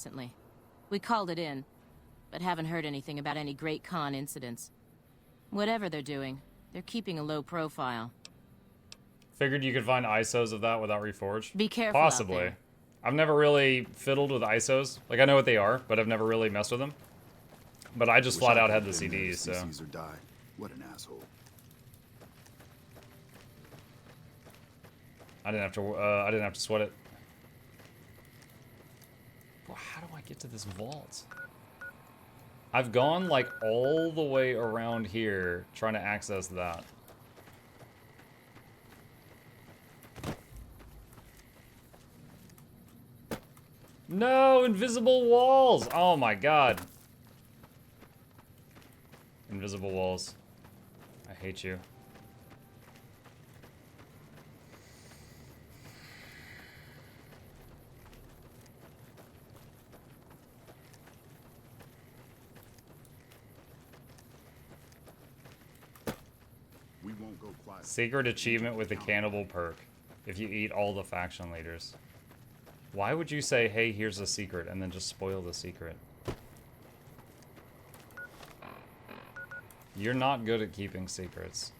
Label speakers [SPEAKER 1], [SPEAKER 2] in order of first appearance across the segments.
[SPEAKER 1] recently. We called it in, but haven't heard anything about any Great Khan incidents. Whatever they're doing, they're keeping a low profile.
[SPEAKER 2] Figured you could find ISOs of that without Reforged.
[SPEAKER 1] Be careful out
[SPEAKER 2] Possibly.
[SPEAKER 1] there.
[SPEAKER 2] I've never really fiddled with ISOs. Like, I know what they are, but I've never really messed with them. But I just flat out had the CDs, so...
[SPEAKER 3] Caesar died. What an asshole.
[SPEAKER 2] I didn't have to sweat it. Bro, how do I get to this vault? I've gone, like, all the way around here trying to access that. No, invisible walls! Oh my god. Invisible walls. I hate you.
[SPEAKER 3] We won't go quiet.
[SPEAKER 2] Secret achievement with the cannibal perk. If you eat all the faction leaders. Why would you say, hey, here's a secret, and then just spoil the secret? You're not good at keeping secrets.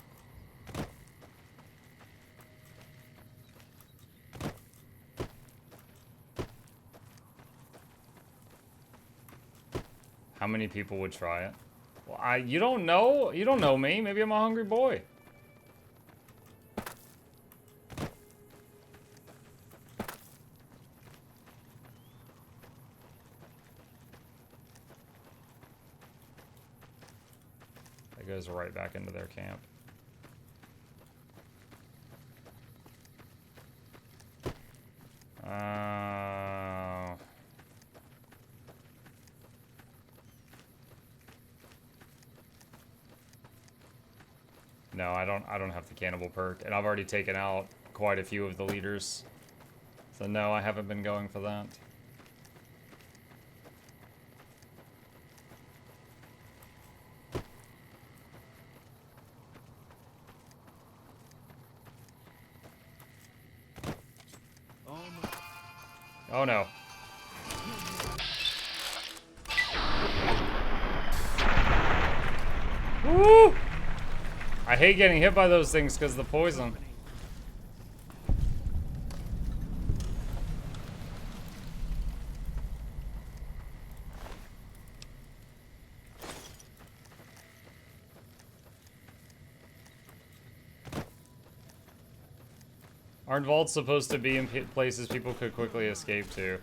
[SPEAKER 2] How many people would try it? Well, you don't know. You don't know me. Maybe I'm a hungry boy. That goes right back into their camp. No, I don't have the cannibal perk, and I've already taken out quite a few of the leaders. So no, I haven't been going for that. Oh no. Woo! I hate getting hit by those things because of the poison. Aren't vaults supposed to be in places people could quickly escape to?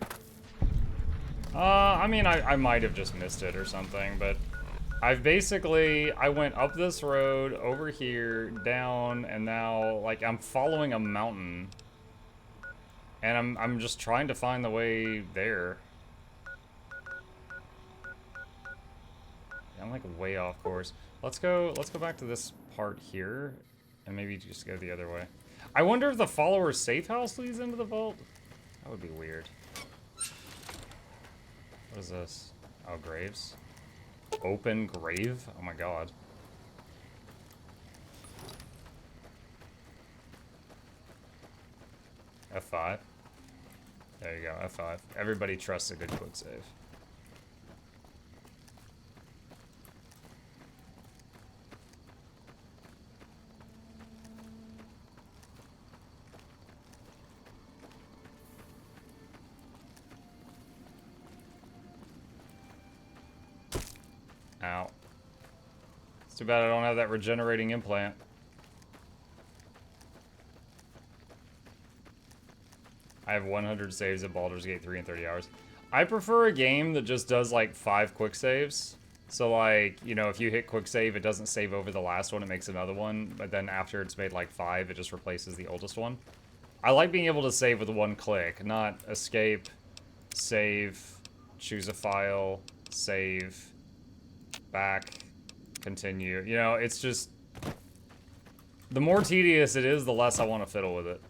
[SPEAKER 2] I mean, I might have just missed it or something, but I went up this road, over here, down, and now, like, I'm following a mountain. And I'm just trying to find the way there. I'm, like, way off course. Let's go back to this part here, and maybe just go the other way. I wonder if the follower's safe house leads into the vault? That would be weird. What is this? Oh, graves. Open grave? Oh my god. F5. There you go, F5. Everybody trusts a good quick save. Ow. It's too bad I don't have that regenerating implant. I have 100 saves at Baldur's Gate 3 in 30 hours. I prefer a game that just does like 5 quick saves. So like, you know, if you hit quick save, it doesn't save over the last one, it makes another one. But then after it's made like 5, it just replaces the oldest one. I like being able to save with one click, not escape, save, choose a file, save, back, continue. You know, it's just... The more tedious it is, the less I want to fiddle with it.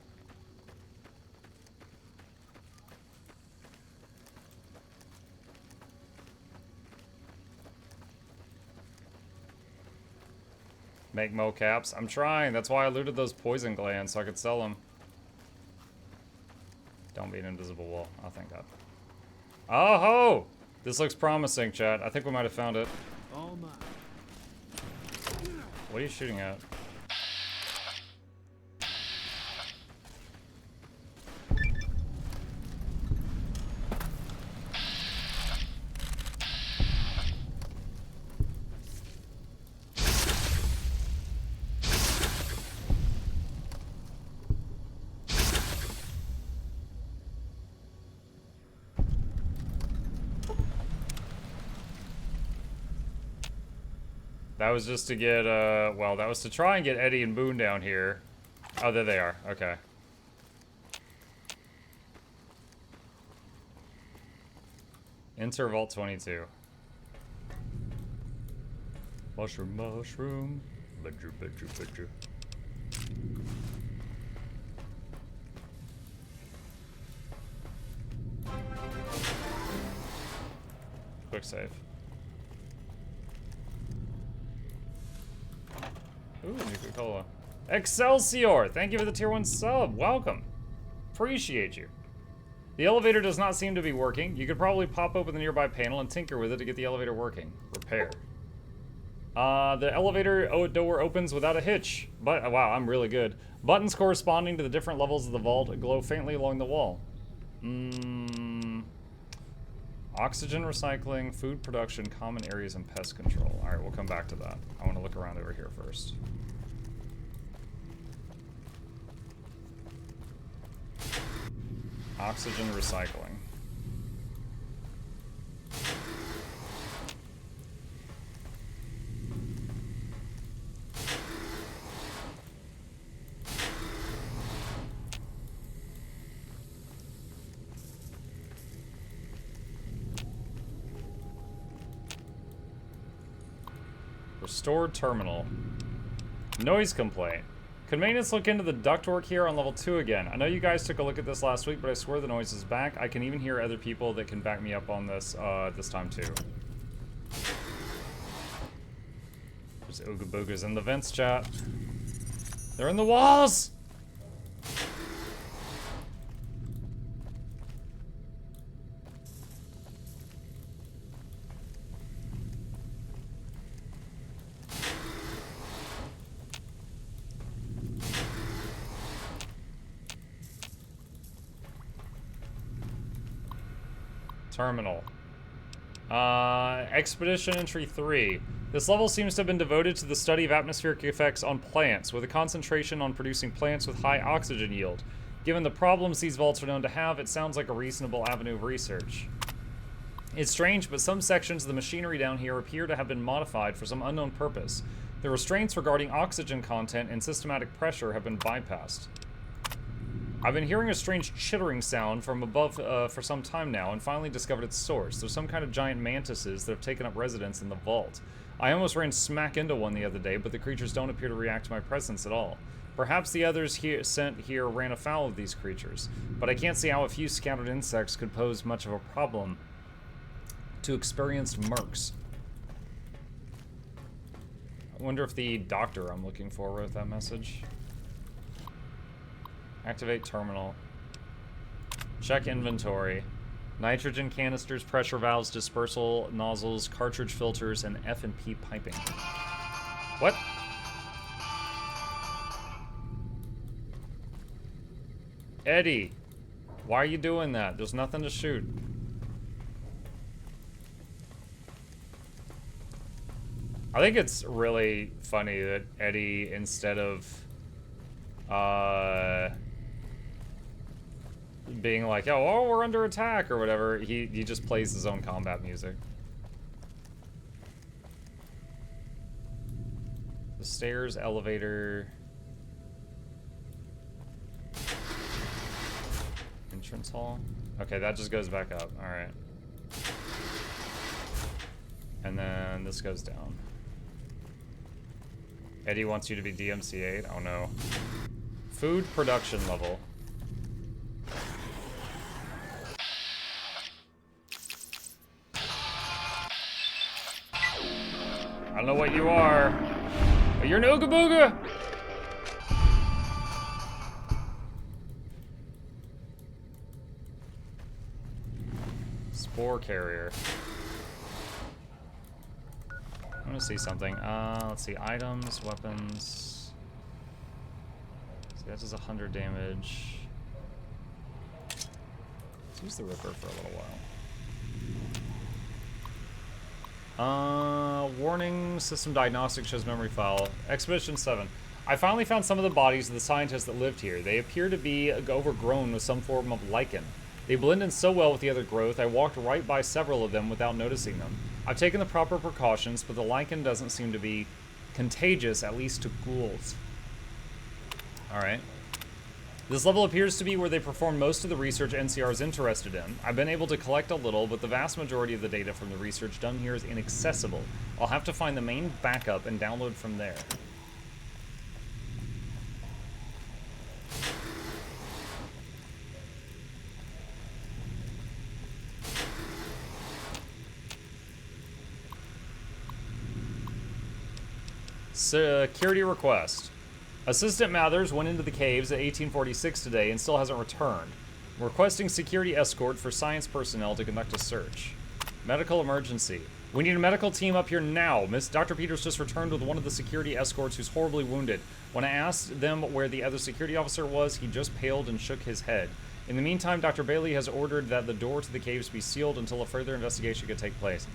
[SPEAKER 2] Make mocaps. I'm trying. That's why I looted those poison glands, so I could sell them. Don't be an invisible wall. Oh, thank God. Oh ho! This looks promising, chat. I think we might have found it.
[SPEAKER 3] All mine.
[SPEAKER 2] What are you shooting at? That was just to get, well, that was to try and get Eddie and Boone down here. Oh, there they are. Okay. Enter Vault 22. Mushroom, mushroom. Badger, badger, badger. Quick save. Ooh, Nuka-Cola. Excelsior! Thank you for the tier 1 sub. Welcome. Appreciate you. The elevator does not seem to be working. You could probably pop open the nearby panel and tinker with it to get the elevator working. Repair. The elevator door opens without a hitch. But, wow, I'm really good. Buttons corresponding to the different levels of the vault glow faintly along the wall. Oxygen recycling, food production, common areas, and pest control. Alright, we'll come back to that. I want to look around over here first. Oxygen recycling. Restored terminal. Noise complaint. Could maintenance look into the ductwork here on level 2 again? I know you guys took a look at this last week, but I swear the noise is back. I can even hear other people that can back me up on this this time too. There's Ooga Boogas in the vents, chat. They're in the walls! Terminal. Expedition Entry 3. This level seems to have been devoted to the study of atmospheric effects on plants, with a concentration on producing plants with high oxygen yield. Given the problems these vaults are known to have, it sounds like a reasonable avenue of research. It's strange, but some sections of the machinery down here appear to have been modified for some unknown purpose. The restraints regarding oxygen content and systematic pressure have been bypassed. I've been hearing a strange chittering sound from above for some time now, and finally discovered its source. There's some kind of giant mantises that have taken up residence in the vault. I almost ran smack into one the other day, but the creatures don't appear to react to my presence at all. Perhaps the others sent here ran afoul of these creatures, but I can't see how a few scattered insects could pose much of a problem to experienced mercs. I wonder if the doctor I'm looking for wrote that message. Activate terminal. Check inventory. Nitrogen canisters, pressure valves, dispersal nozzles, cartridge filters, and F&P piping. What? Eddie, why are you doing that? There's nothing to shoot. I think it's really funny that Eddie, instead of being like, oh, we're under attack or whatever, he just plays his own combat music. The stairs, elevator, entrance hall. Okay, that just goes back up. All right. And then this goes down. Eddie wants you to be DMC8. Oh no. Food production level. I don't know what you are, but you're an Ooga Booga! Spore carrier. I want to see something. Let's see. Items, weapons. See, that does 100 damage. Let's use the Ripper for a little while. Warning, system diagnostic shows memory file. Expedition 7. I finally found some of the bodies of the scientists that lived here. They appear to be overgrown with some form of lichen. They blend in so well with the other growth, I walked right by several of them without noticing them. I've taken the proper precautions, but the lichen doesn't seem to be contagious, at least to ghouls. Alright. This level appears to be where they perform most of the research NCR is interested in. I've been able to collect a little, but the vast majority of the data from the research done here is inaccessible. I'll have to find the main backup and download from there. Security request. Assistant Mathers went into the caves at 1846 today and still hasn't returned. I'm requesting security escort for science personnel to conduct a search. Medical emergency. We need a medical team up here now. Dr. Peters just returned with one of the security escorts who's horribly wounded. When I asked them where the other security officer was, he just paled and shook his head. In the meantime, Dr. Bailey has ordered that the door to the caves be sealed until a further investigation could take place.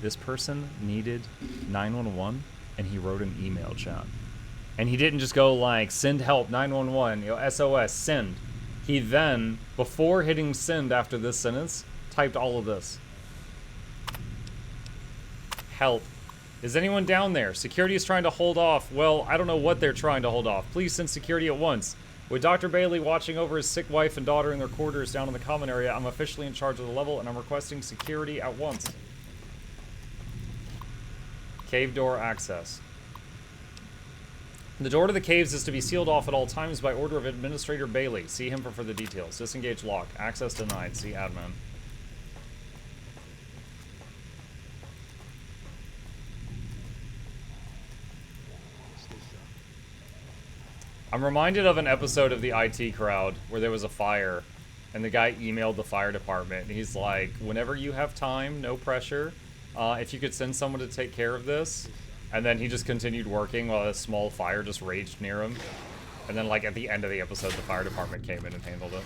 [SPEAKER 2] This person needed 911? And he wrote an email chat. And he didn't just go like, send help, 911, you know, SOS, send. He then, before hitting send after this sentence, typed all of this. Help. Is anyone down there? Security is trying to hold off. Well, I don't know what they're trying to hold off. Please send security at once. With Dr. Bailey watching over his sick wife and daughter in their quarters down in the common area, I'm officially in charge of the level, and I'm requesting security at once. Cave door access. The door to the caves is to be sealed off at all times by order of Administrator Bailey. See him for further details. Disengage lock. Access denied. See admin. I'm reminded of an episode of the IT Crowd where there was a fire and the guy emailed the fire department and he's like, whenever you have time, no pressure, if you could send someone to take care of this. And then he just continued working while a small fire just raged near him. And then, like, at the end of the episode, the fire department came in and handled it.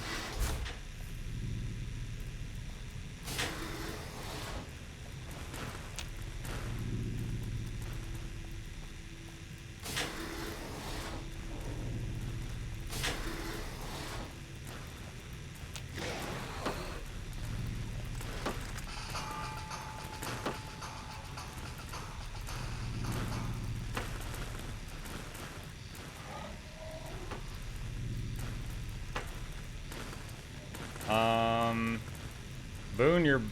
[SPEAKER 2] Boone, you're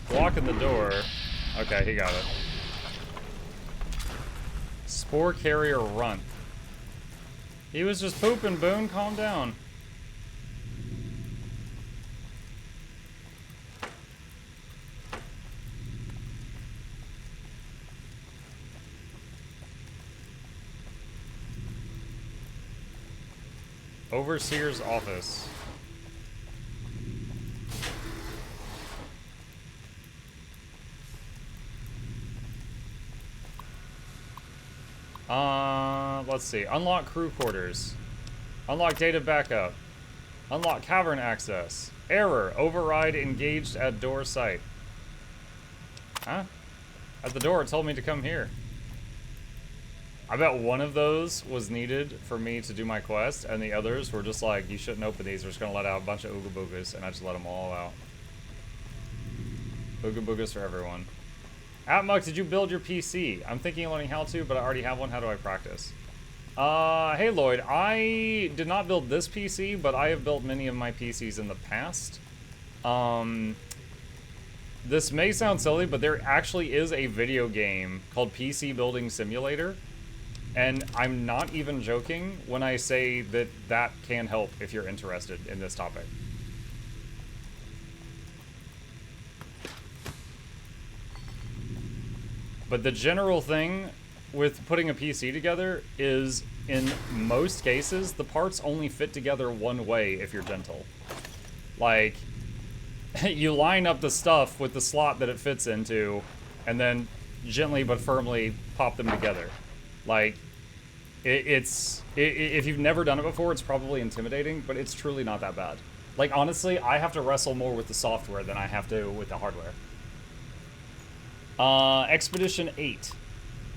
[SPEAKER 2] blocking the door. Okay, he got it. Spore carrier runt. He was just pooping, Boone. Calm down. Overseer's office. Let's see. Unlock crew quarters. Unlock data backup. Unlock cavern access. Error. Override engaged at door site. Huh? At the door, it told me to come here. I bet one of those was needed for me to do my quest, and the others were just like, you shouldn't open these. We're just going to let out a bunch of Ooga Boogas, and I just let them all out. Ooga Boogas for everyone. Atmuck, did you build your PC? I'm thinking of learning how to, but I already have one. How do I practice? Hey Lloyd, I did not build this PC, but I have built many of my PCs in the past. This may sound silly, but there actually is a video game called PC Building Simulator. And I'm not even joking when I say that that can help if you're interested in this topic. But the general thing with putting a PC together is, in most cases, the parts only fit together one way if you're gentle. Like, you line up the stuff with the slot that it fits into, and then gently but firmly pop them together. Like, if you've never done it before, it's probably intimidating, but it's truly not that bad. Like, honestly, I have to wrestle more with the software than I have to with the hardware. Expedition 8.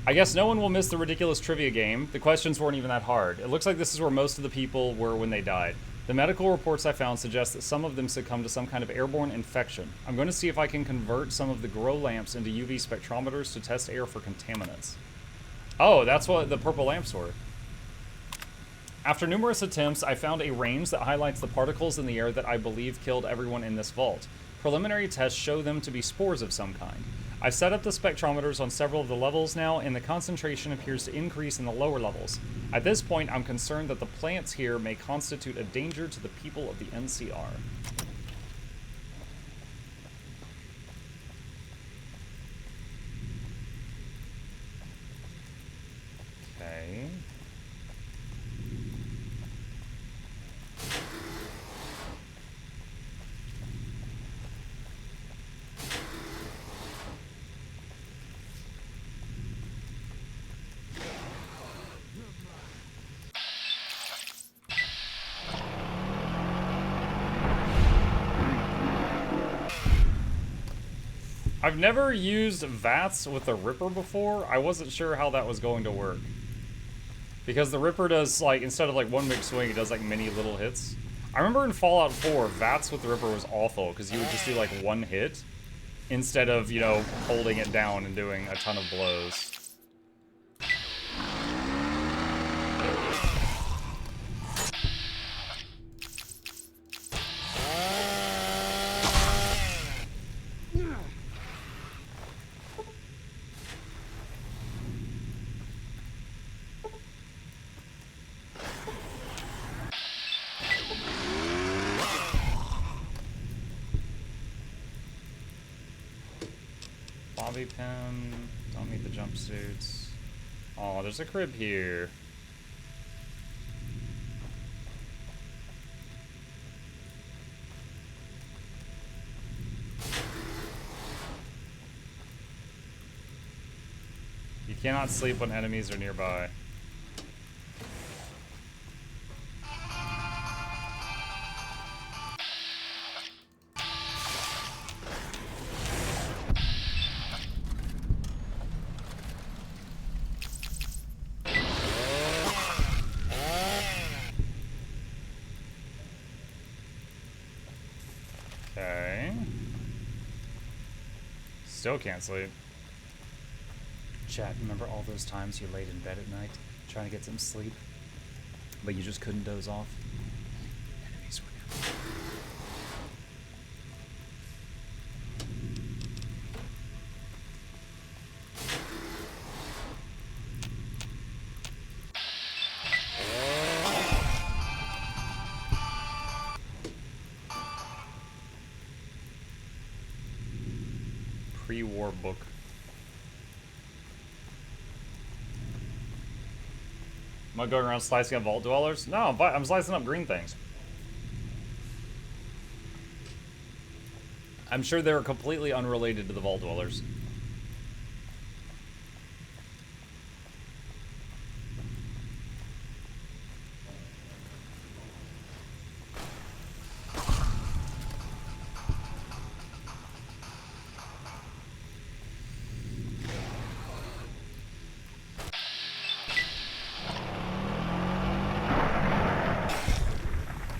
[SPEAKER 2] I guess no one will miss the ridiculous trivia game. The questions weren't even that hard. It looks like this is where most of the people were when they died. The medical reports I found suggest that some of them succumbed to some kind of airborne infection. I'm going to see if I can convert some of the grow lamps into UV spectrometers to test air for contaminants. Oh, that's what the purple lamps were. After numerous attempts, I found a range that highlights the particles in the air that I believe killed everyone in this vault. Preliminary tests show them to be spores of some kind. I've set up the spectrometers on several of the levels now, and the concentration appears to increase in the lower levels. At this point, I'm concerned that the plants here may constitute a danger to the people of the NCR. Okay. I've never used VATS with the Ripper before. I wasn't sure how that was going to work. Because the Ripper does, like, instead of, like, one big swing, it does, like, many little hits. I remember in Fallout 4, VATS with the Ripper was awful, because you would just do, like, one hit, instead of, you know, holding it down and doing a ton of blows. Bobby pin. Don't need the jumpsuits. Oh, there's a crib here. You cannot sleep when enemies are nearby. Okay. Still can't sleep. Chat, remember all those times you laid in bed at night trying to get some sleep, but you just couldn't doze off? Enemies were near. Pre-war book. Am I going around slicing up vault dwellers? No, I'm slicing up green things. I'm sure they're completely unrelated to the vault dwellers.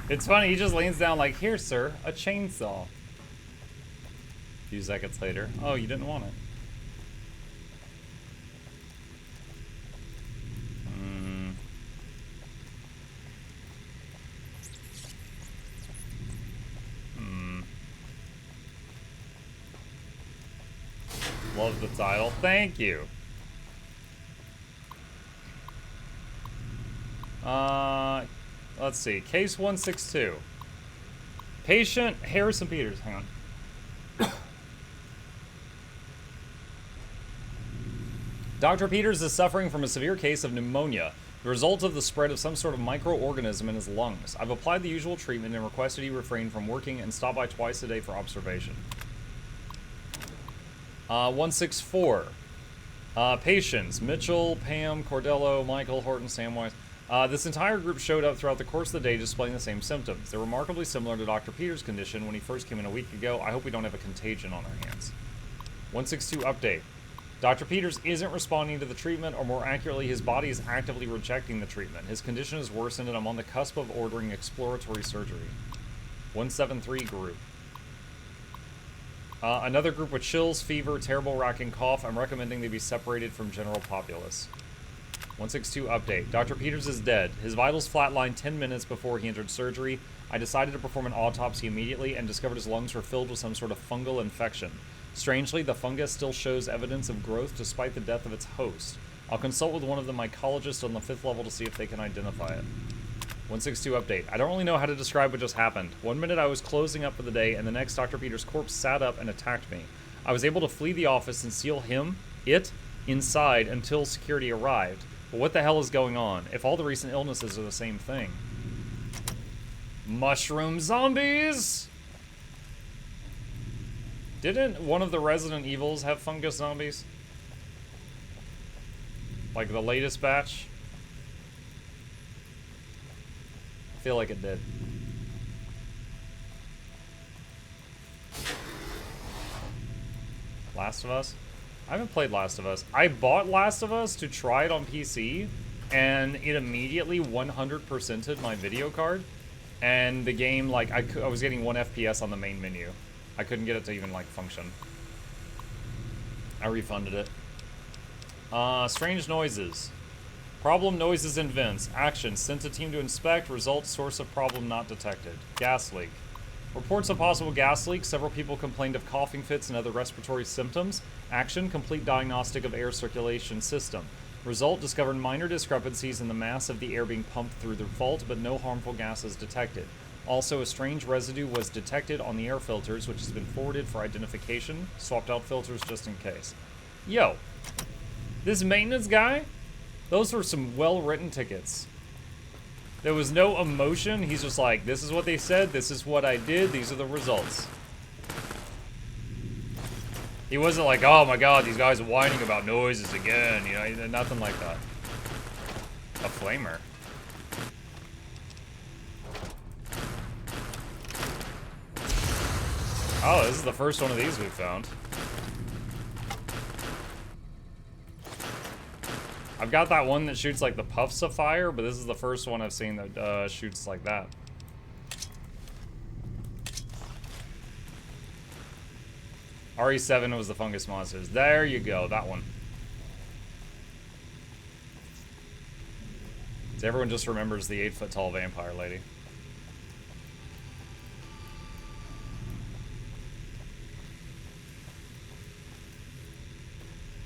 [SPEAKER 2] It's funny, he just leans down like, here, sir, a chainsaw. A few seconds later, oh, you didn't want it. Love the title. Thank you. Let's see. Case 162. Patient Harrison Peters. Hang on. Dr. Peters is suffering from a severe case of pneumonia. The result of the spread of some sort of microorganism in his lungs. I've applied the usual treatment and requested he refrain from working and stop by twice a day for observation. 164. Patients. Mitchell, Pam, Cordello, Michael, Horton, Samwise. This entire group showed up throughout the course of the day displaying the same symptoms. They're remarkably similar to Dr. Peters' condition when he first came in a week ago. I hope we don't have a contagion on our hands. 162 update. Dr. Peters isn't responding to the treatment, or more accurately, his body is actively rejecting the treatment. His condition has worsened and I'm on the cusp of ordering exploratory surgery. 173 group. Another group with chills, fever, terrible racking cough. I'm recommending they be separated from general populace. 162 update. Dr. Peters is dead. His vitals flatlined 10 minutes before he entered surgery. I decided to perform an autopsy immediately and discovered his lungs were filled with some sort of fungal infection. Strangely, the fungus still shows evidence of growth despite the death of its host. I'll consult with one of the mycologists on the 5th level to see if they can identify it. 162 update. I don't really know how to describe what just happened. One minute I was closing up for the day, and the next Dr. Peters' corpse sat up and attacked me. I was able to flee the office and seal it, inside until security arrived. But what the hell is going on? If all the recent illnesses are the same thing. Mushroom zombies! Didn't one of the Resident Evils have fungus zombies? Like the latest batch? I feel like it did. Last of Us? I haven't played Last of Us. I bought Last of Us to try it on PC, and it immediately 100%ed my video card. And the game, like, I was getting 1 FPS on the main menu. I couldn't get it to even, like, function. I refunded it. Strange noises. Problem noises in vents. Action. Sent a team to inspect. Result. Source of problem not detected. Gas leak. Reports of possible gas leak. Several people complained of coughing fits and other respiratory symptoms. Action. Complete diagnostic of air circulation system. Result. Discovered minor discrepancies in the mass of the air being pumped through the vault, but no harmful gases detected. Also, a strange residue was detected on the air filters, which has been forwarded for identification. Swapped out filters just in case. Yo. This maintenance guy? Those were some well-written tickets. There was no emotion. He's just like, this is what they said, this is what I did, these are the results. He wasn't like, oh my god, these guys are whining about noises again, you know, nothing like that. A flamer. Oh, this is the first one of these we've found. I've got that one that shoots like the puffs of fire, but this is the first one I've seen that shoots like that. RE7 was the fungus monsters. There you go, that one. So everyone just remembers the 8-foot-tall vampire lady.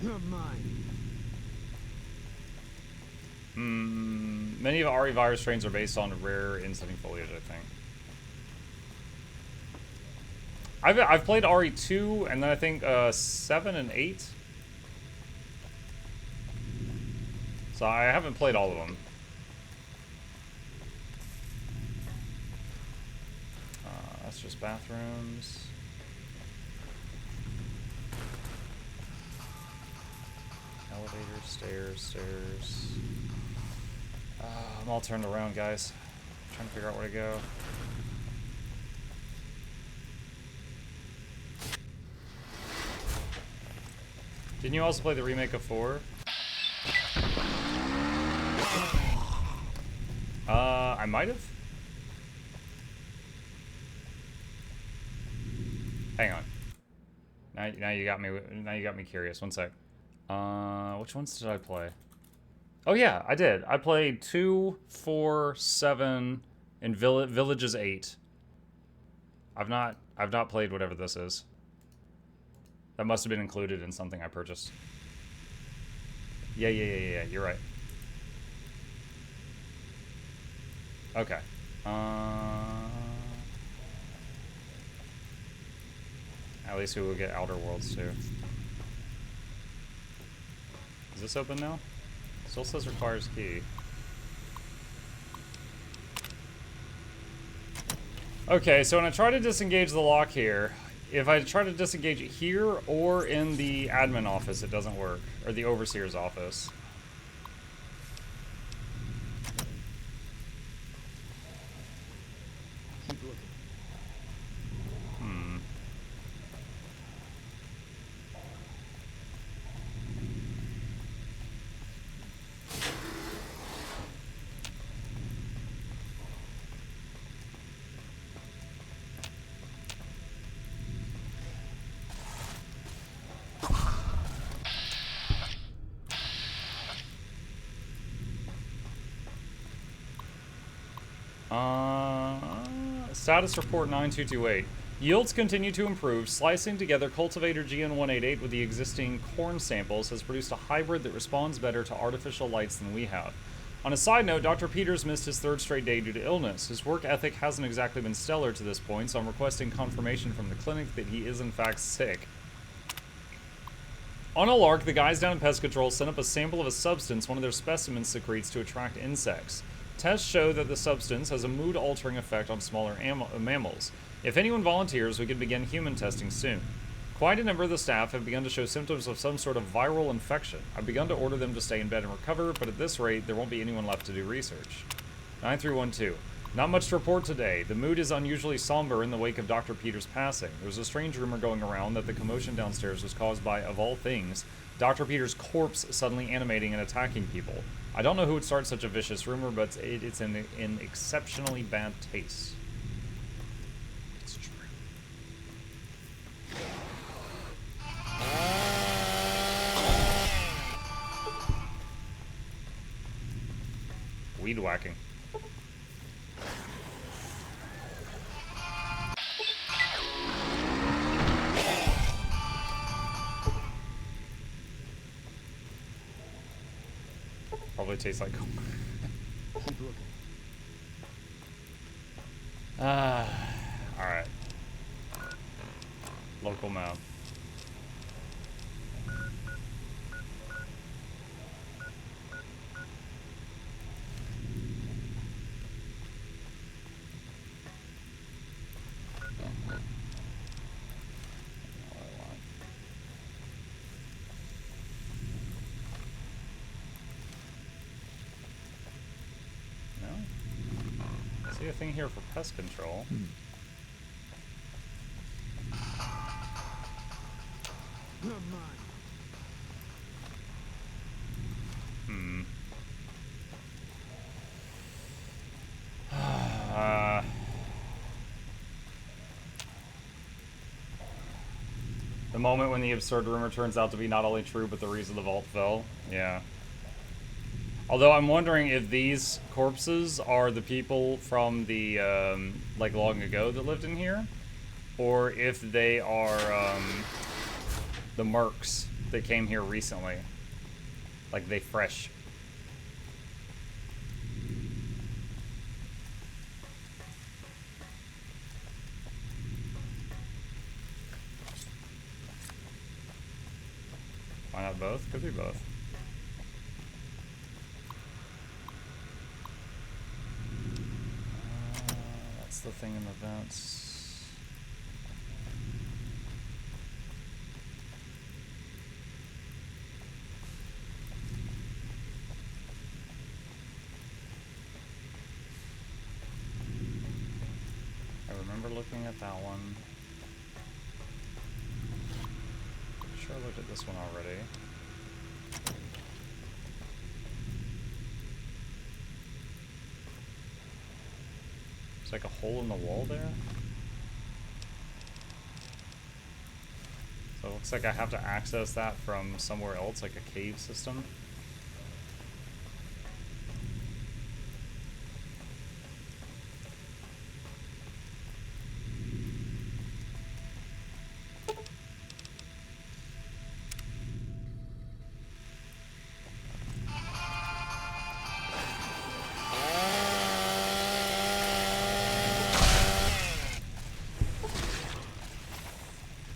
[SPEAKER 4] You're mine.
[SPEAKER 2] Many of RE virus strains are based on rare insetting foliage, I think. I've played RE2 and then I think 7 and 8. So I haven't played all of them. That's just bathrooms. Elevator, stairs. I'm all turned around, guys. I'm trying to figure out where to go. Didn't you also play the remake of 4? I might have. Hang on. Now you got me. Now you got me curious. One sec. Which ones did I play? Oh yeah, I did. I played 2, 4, 7, and Villages 8. I've not played whatever this is. That must have been included in something I purchased. Yeah, you're right. Okay. At least we will get Outer Worlds too. Is this open now? Still says requires key. Okay, so when I try to disengage the lock here, if I try to disengage it here or in the admin office, it doesn't work. Or the overseer's office.
[SPEAKER 4] Keep looking.
[SPEAKER 2] Status report 9228. Yields continue to improve. Slicing together cultivator GN188 with the existing corn samples has produced a hybrid that responds better to artificial lights than we have. On a side note, Dr. Peters missed his third straight day due to illness. His work ethic hasn't exactly been stellar to this point, so I'm requesting confirmation from the clinic that he is in fact sick. On a lark, the guys down in Pest Control sent up a sample of a substance one of their specimens secretes to attract insects. Tests show that the substance has a mood-altering effect on smaller mammals. If anyone volunteers, we can begin human testing soon. Quite a number of the staff have begun to show symptoms of some sort of viral infection. I've begun to order them to stay in bed and recover, but at this rate, there won't be anyone left to do research. 9312. Not much to report today. The mood is unusually somber in the wake of Dr. Peters' passing. There's a strange rumor going around that the commotion downstairs was caused by, of all things, Dr. Peters' corpse suddenly animating and attacking people. I don't know who would start such a vicious rumor, but it's in exceptionally bad taste. It's true. Weed whacking. Probably tastes like
[SPEAKER 4] Keep looking.
[SPEAKER 2] alright. Local map. See a thing here for pest control. The moment when the absurd rumor turns out to be not only true, but the reason the vault fell. Yeah. Although I'm wondering if these corpses are the people from the, like, long ago that lived in here, or if they are, the mercs that came here recently. Like, they fresh. Why not both? Could be both. That's the thing in the vents. I remember looking at that one. I'm sure I looked at this one already. There's like a hole in the wall there. So it looks like I have to access that from somewhere else, like a cave system.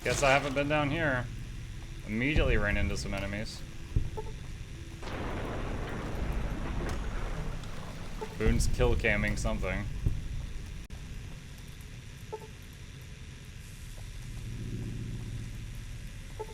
[SPEAKER 2] Guess I haven't been down here. Immediately ran into some enemies. Boone's kill camming something.